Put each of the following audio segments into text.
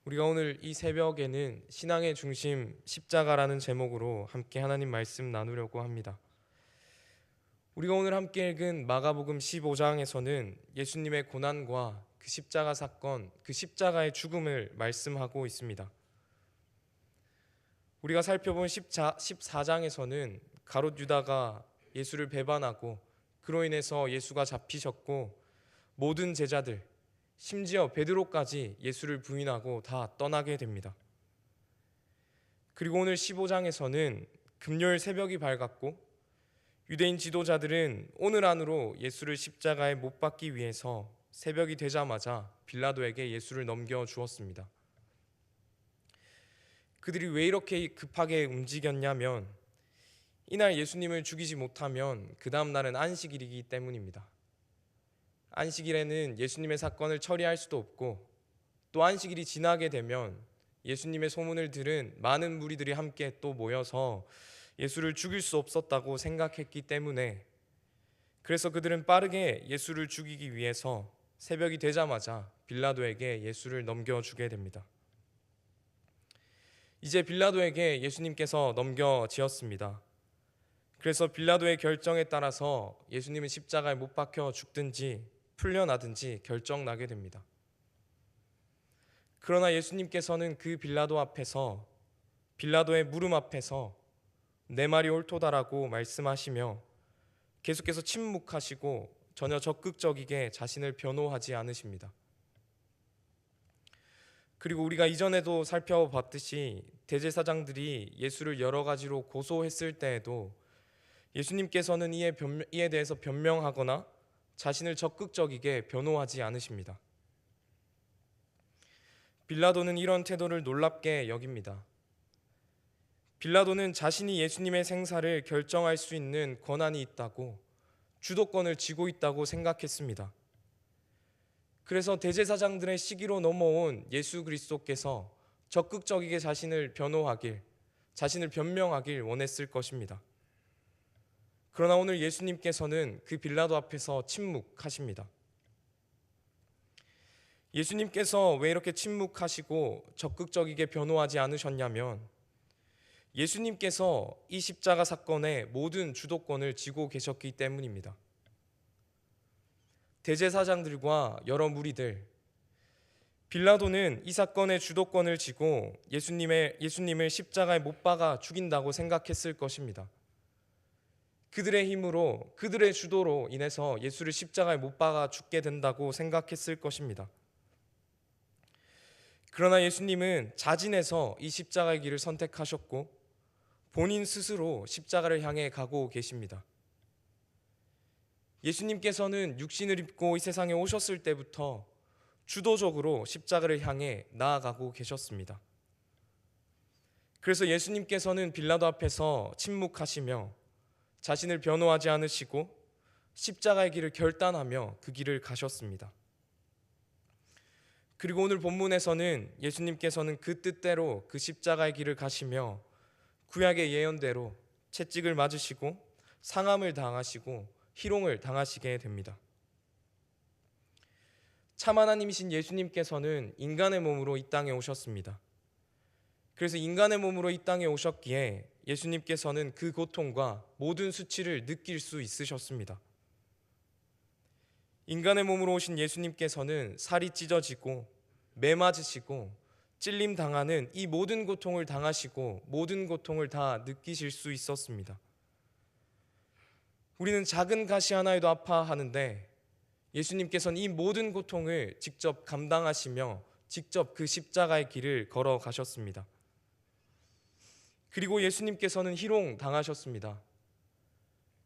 우리가 오늘 이 새벽에는 신앙의 중심 십자가라는 제목으로 함께 하나님 말씀 나누려고 합니다. 우리가 오늘 함께 읽은 마가복음 15장에서는 예수님의 고난과 그 십자가 사건, 그 십자가의 죽음을 말씀하고 있습니다. 우리가 살펴본 14장에서는 가롯 유다가 예수를 배반하고 그로 인해서 예수가 잡히셨고 모든 제자들, 심지어 베드로까지 예수를 부인하고 다 떠나게 됩니다. 그리고 오늘 15장에서는 금요일 새벽이 밝았고 유대인 지도자들은 오늘 안으로 예수를 십자가에 못 박기 위해서 새벽이 되자마자 빌라도에게 예수를 넘겨 주었습니다. 그들이 왜 이렇게 급하게 움직였냐면 이날 예수님을 죽이지 못하면 그 다음 날은 안식일이기 때문입니다. 안식일에는 예수님의 사건을 처리할 수도 없고 또 안식일이 지나게 되면 예수님의 소문을 들은 많은 무리들이 함께 또 모여서 예수를 죽일 수 없었다고 생각했기 때문에 그래서 그들은 빠르게 예수를 죽이기 위해서 새벽이 되자마자 빌라도에게 예수를 넘겨주게 됩니다. 이제 빌라도에게 예수님께서 넘겨지었습니다. 그래서 빌라도의 결정에 따라서 예수님은 십자가에 못 박혀 죽든지 풀려나든지 결정나게 됩니다. 그러나 예수님께서는 그 빌라도 앞에서 빌라도의 물음 앞에서 내 말이 옳도다라고 말씀하시며 계속해서 침묵하시고 전혀 적극적이게 자신을 변호하지 않으십니다. 그리고 우리가 이전에도 살펴봤듯이 대제사장들이 예수를 여러 가지로 고소했을 때에도 예수님께서는 이에 대해서 변명하거나 자신을 적극적이게 변호하지 않으십니다. 빌라도는 이런 태도를 놀랍게 여깁니다. 빌라도는 자신이 예수님의 생사를 결정할 수 있는 권한이 있다고, 주도권을 쥐고 있다고 생각했습니다. 그래서 대제사장들의 시기로 넘어온 예수 그리스도께서 적극적이게 자신을 변호하길, 자신을 변명하길 원했을 것입니다. 그러나 오늘 예수님께서는 그 빌라도 앞에서 침묵하십니다. 예수님께서 왜 이렇게 침묵하시고 적극적이게 변호하지 않으셨냐면 예수님께서 이 십자가 사건의 모든 주도권을 쥐고 계셨기 때문입니다. 대제사장들과 여러 무리들, 빌라도는 이 사건의 주도권을 쥐고 예수님을 십자가에 못 박아 죽인다고 생각했을 것입니다. 그들의 힘으로, 그들의 주도로 인해서 예수를 십자가에 못 박아 죽게 된다고 생각했을 것입니다. 그러나 예수님은 자진해서 이 십자가의 길을 선택하셨고 본인 스스로 십자가를 향해 가고 계십니다. 예수님께서는 육신을 입고 이 세상에 오셨을 때부터 주도적으로 십자가를 향해 나아가고 계셨습니다. 그래서 예수님께서는 빌라도 앞에서 침묵하시며 자신을 변호하지 않으시고 십자가의 길을 결단하며 그 길을 가셨습니다. 그리고 오늘 본문에서는 예수님께서는 그 뜻대로 그 십자가의 길을 가시며 구약의 예언대로 채찍을 맞으시고 상함을 당하시고 희롱을 당하시게 됩니다. 참 하나님이신 예수님께서는 인간의 몸으로 이 땅에 오셨습니다. 그래서 인간의 몸으로 이 땅에 오셨기에 예수님께서는 그 고통과 모든 수치를 느낄 수 있으셨습니다. 인간의 몸으로 오신 예수님께서는 살이 찢어지고 매 맞으시고 찔림 당하는 이 모든 고통을 당하시고 모든 고통을 다 느끼실 수 있었습니다. 우리는 작은 가시 하나에도 아파하는데 예수님께서는 이 모든 고통을 직접 감당하시며 직접 그 십자가의 길을 걸어가셨습니다. 그리고 예수님께서는 희롱 당하셨습니다.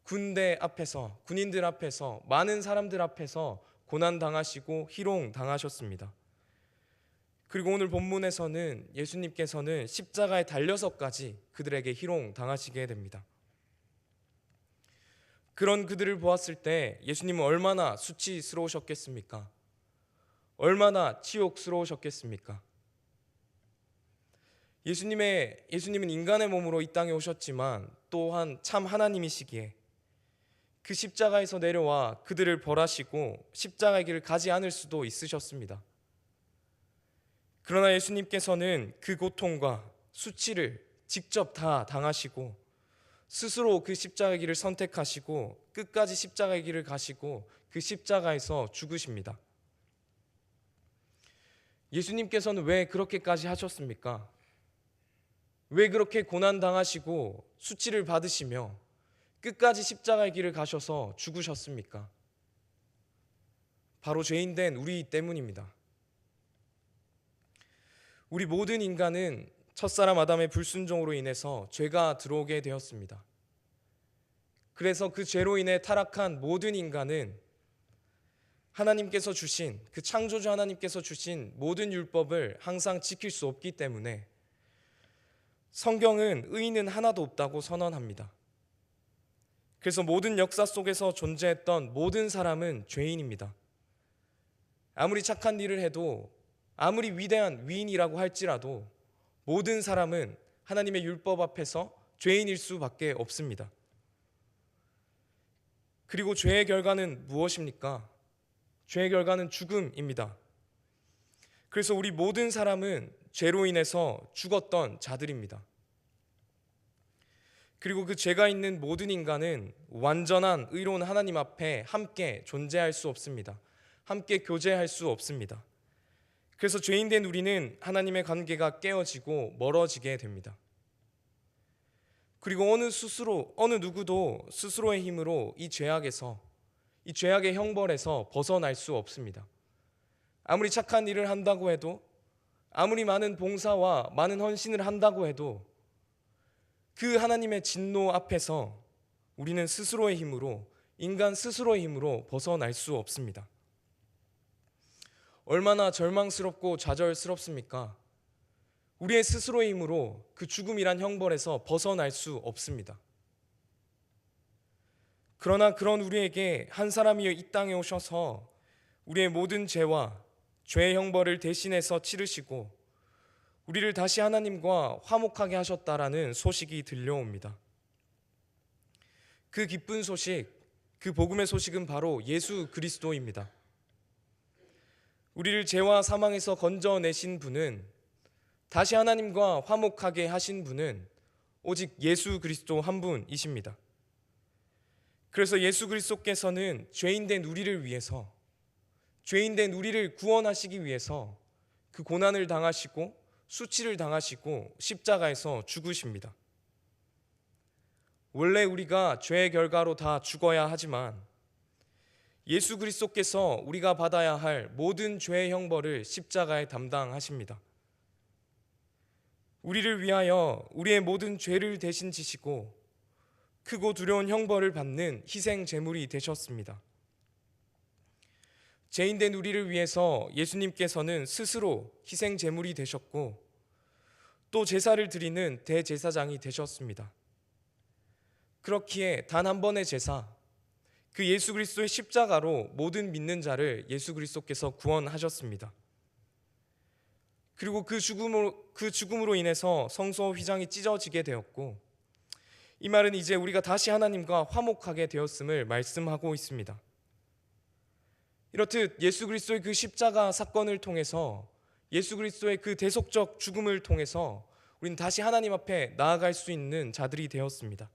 군대 앞에서, 군인들 앞에서, 많은 사람들 앞에서 고난 당하시고 희롱 당하셨습니다. 그리고 오늘 본문에서는 예수님께서는 십자가에 달려서까지 그들에게 희롱 당하시게 됩니다. 그런 그들을 보았을 때 예수님은 얼마나 수치스러우셨겠습니까? 얼마나 치욕스러우셨겠습니까? 예수님은 인간의 몸으로 이 땅에 오셨지만 또한 참 하나님이시기에 그 십자가에서 내려와 그들을 벌하시고 십자가의 길을 가지 않을 수도 있으셨습니다. 그러나 예수님께서는 그 고통과 수치를 직접 다 당하시고 스스로 그 십자가의 길을 선택하시고 끝까지 십자가의 길을 가시고 그 십자가에서 죽으십니다. 예수님께서는 왜 그렇게까지 하셨습니까? 왜 그렇게 고난 당하시고 수치를 받으시며 끝까지 십자가의 길을 가셔서 죽으셨습니까? 바로 죄인된 우리 때문입니다. 우리 모든 인간은 첫사람 아담의 불순종으로 인해서 죄가 들어오게 되었습니다. 그래서 그 죄로 인해 타락한 모든 인간은 하나님께서 주신, 그 창조주 하나님께서 주신 모든 율법을 항상 지킬 수 없기 때문에 성경은 의인은 하나도 없다고 선언합니다. 그래서 모든 역사 속에서 존재했던 모든 사람은 죄인입니다. 아무리 착한 일을 해도, 아무리 위대한 위인이라고 할지라도 모든 사람은 하나님의 율법 앞에서 죄인일 수밖에 없습니다. 그리고 죄의 결과는 무엇입니까? 죄의 결과는 죽음입니다. 그래서 우리 모든 사람은 죄로 인해서 죽었던 자들입니다. 그리고 그 죄가 있는 모든 인간은 완전한 의로운 하나님 앞에 함께 존재할 수 없습니다. 함께 교제할 수 없습니다. 그래서 죄인된 우리는 하나님의 관계가 깨어지고 멀어지게 됩니다. 그리고 어느 누구도 스스로의 힘으로 이 죄악에서, 이 죄악의 형벌에서 벗어날 수 없습니다. 아무리 착한 일을 한다고 해도, 아무리 많은 봉사와 많은 헌신을 한다고 해도 그 하나님의 진노 앞에서 우리는 스스로의 힘으로, 인간 스스로의 힘으로 벗어날 수 없습니다. 얼마나 절망스럽고 좌절스럽습니까? 우리의 스스로의 힘으로 그 죽음이란 형벌에서 벗어날 수 없습니다. 그러나 그런 우리에게 한 사람이 이 땅에 오셔서 우리의 모든 죄와 죄의 형벌을 대신해서 치르시고 우리를 다시 하나님과 화목하게 하셨다라는 소식이 들려옵니다. 그 기쁜 소식, 그 복음의 소식은 바로 예수 그리스도입니다. 우리를 죄와 사망에서 건져내신 분은, 다시 하나님과 화목하게 하신 분은 오직 예수 그리스도 한 분이십니다. 그래서 예수 그리스도께서는 죄인된 우리를 위해서, 죄인된 우리를 구원하시기 위해서 그 고난을 당하시고 수치를 당하시고 십자가에서 죽으십니다. 원래 우리가 죄의 결과로 다 죽어야 하지만 예수 그리스도께서 우리가 받아야 할 모든 죄의 형벌을 십자가에 담당하십니다. 우리를 위하여 우리의 모든 죄를 대신 지시고 크고 두려운 형벌을 받는 희생 제물이 되셨습니다. 죄인된 우리를 위해서 예수님께서는 스스로 희생 제물이 되셨고 또 제사를 드리는 대제사장이 되셨습니다. 그렇기에 단 한 번의 제사, 그 예수 그리스도의 십자가로 모든 믿는 자를 예수 그리스도께서 구원하셨습니다. 그리고 그 죽음으로 인해서 성소 휘장이 찢어지게 되었고, 이 말은 이제 우리가 다시 하나님과 화목하게 되었음을 말씀하고 있습니다. 이렇듯 예수 그리스도의 그 십자가 사건을 통해서, 예수 그리스도의 그 대속적 죽음을 통해서 우리는 다시 하나님 앞에 나아갈 수 있는 자들이 되었습니다.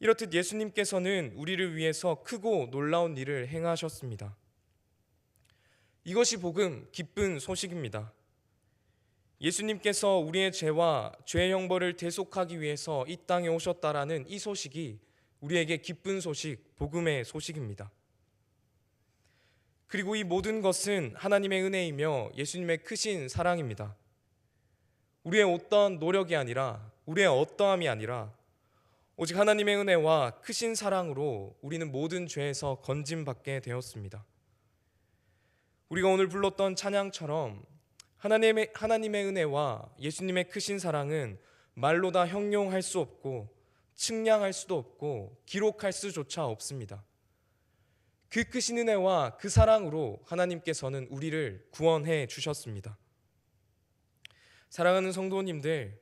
이렇듯 예수님께서는 우리를 위해서 크고 놀라운 일을 행하셨습니다. 이것이 복음, 기쁜 소식입니다. 예수님께서 우리의 죄와 죄의 형벌을 대속하기 위해서 이 땅에 오셨다라는 이 소식이 우리에게 기쁜 소식, 복음의 소식입니다. 그리고 이 모든 것은 하나님의 은혜이며 예수님의 크신 사랑입니다. 우리의 어떠한 노력이 아니라, 우리의 어떠함이 아니라 오직 하나님의 은혜와 크신 사랑으로 우리는 모든 죄에서 건짐받게 되었습니다. 우리가 오늘 불렀던 찬양처럼 하나님의 은혜와 예수님의 크신 사랑은 말로 다 형용할 수 없고 측량할 수도 없고 기록할 수조차 없습니다. 그 크신 은혜와 그 사랑으로 하나님께서는 우리를 구원해 주셨습니다. 사랑하는 성도님들,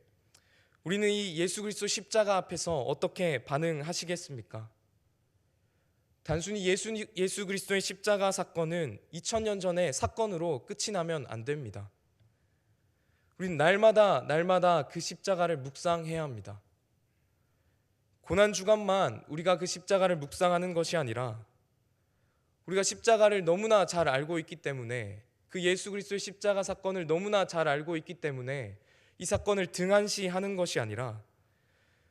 우리는 이 예수 그리스도 십자가 앞에서 어떻게 반응하시겠습니까? 단순히 예수 그리스도의 십자가 사건은 2000년 전의 사건으로 끝이 나면 안 됩니다. 우린 날마다 그 십자가를 묵상해야 합니다. 고난 주간만 우리가 그 십자가를 묵상하는 것이 아니라 우리가 십자가를 너무나 잘 알고 있기 때문에, 그 예수 그리스도의 십자가 사건을 너무나 잘 알고 있기 때문에 이 사건을 등한시하는 것이 아니라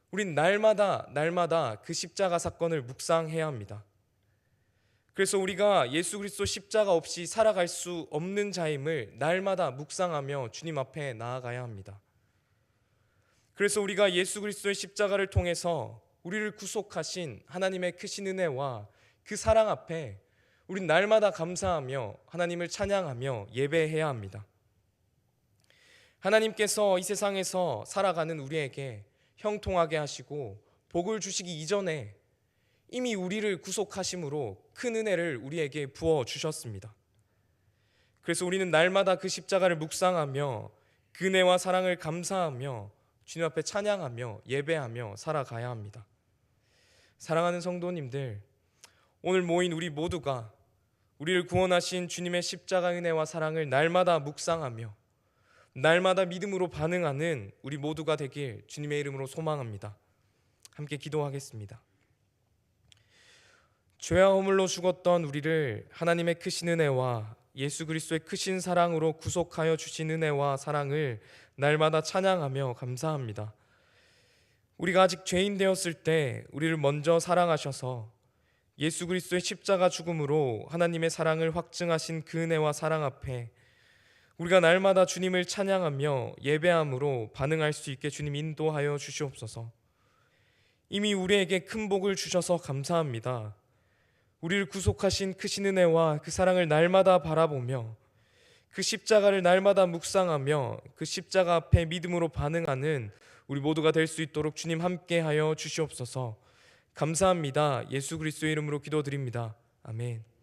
우린 날마다 그 십자가 사건을 묵상해야 합니다. 그래서 우리가 예수 그리스도 십자가 없이 살아갈 수 없는 자임을 날마다 묵상하며 주님 앞에 나아가야 합니다. 그래서 우리가 예수 그리스도의 십자가를 통해서 우리를 구속하신 하나님의 크신 은혜와 그 사랑 앞에 우린 날마다 감사하며 하나님을 찬양하며 예배해야 합니다. 하나님께서 이 세상에서 살아가는 우리에게 형통하게 하시고 복을 주시기 이전에 이미 우리를 구속하심으로 큰 은혜를 우리에게 부어 주셨습니다. 그래서 우리는 날마다 그 십자가를 묵상하며 그 은혜와 사랑을 감사하며 주님 앞에 찬양하며 예배하며 살아가야 합니다. 사랑하는 성도님들, 오늘 모인 우리 모두가 우리를 구원하신 주님의 십자가 은혜와 사랑을 날마다 묵상하며 날마다 믿음으로 반응하는 우리 모두가 되길 주님의 이름으로 소망합니다. 함께 기도하겠습니다. 죄와 허물로 죽었던 우리를 하나님의 크신 은혜와 예수 그리스도의 크신 사랑으로 구속하여 주신 은혜와 사랑을 날마다 찬양하며 감사합니다. 우리가 아직 죄인 되었을 때 우리를 먼저 사랑하셔서 예수 그리스도의 십자가 죽음으로 하나님의 사랑을 확증하신 그 은혜와 사랑 앞에 우리가 날마다 주님을 찬양하며 예배함으로 반응할 수 있게 주님 인도하여 주시옵소서. 이미 우리에게 큰 복을 주셔서 감사합니다. 우리를 구속하신 크신 은혜와 그 사랑을 날마다 바라보며 그 십자가를 날마다 묵상하며 그 십자가 앞에 믿음으로 반응하는 우리 모두가 될 수 있도록 주님 함께하여 주시옵소서. 감사합니다. 예수 그리스도의 이름으로 기도드립니다. 아멘.